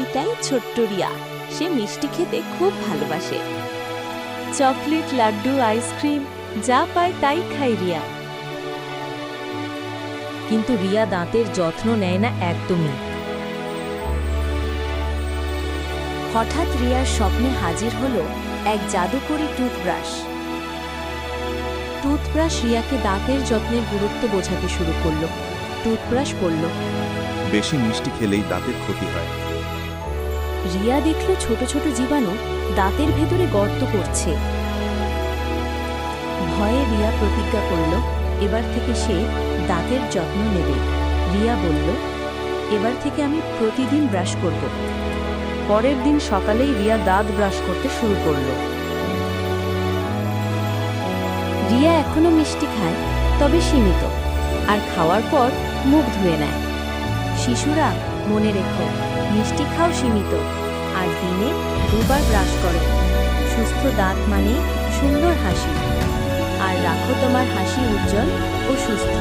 এটাই ছোট্ট রিয়া। সে মিষ্টি খেতে খুব ভালোবাসে। চকলেট, লাড্ডু, আইসক্রিম যা পায় তাই খায় রিয়া। কিন্তু রিয়া দাঁতের যত্ন নেয় না একদমই। হঠাৎ রিয়ার স্বপ্নে হাজির হলো এক জাদুকরী টুথব্রাশ। টুথব্রাশ রিয়াকে দাঁতের যত্নের গুরুত্ব বোঝাতে শুরু করলো। টুথব্রাশ বলল, বেশি মিষ্টি খেলেই দাঁতের ক্ষতি হয়। রিয়া দেখল ছোট ছোট জীবাণু দাঁতের ভেতরে গর্ত করছে। ভয়ে রিয়া প্রতিজ্ঞা করল এবার থেকে সে দাঁতের যত্ন নেবে। রিয়া বলল, এবার থেকে আমি প্রতিদিন ব্রাশ করব। পরের দিন সকালেই রিয়া দাঁত ব্রাশ করতে শুরু করল। রিয়া এখনো মিষ্টি খায়, তবে সীমিত, আর খাওয়ার পর মুখ ধুয়ে নেয়। শিশুরা মনে রেখো, মিষ্টি খাও সীমিত, আর দিনে 2 বার ব্রাশ করো। সুস্থ দাঁত মানে সুন্দর হাসি। আর রাখো তোমার হাসি উজ্জ্বল ও সুস্থ।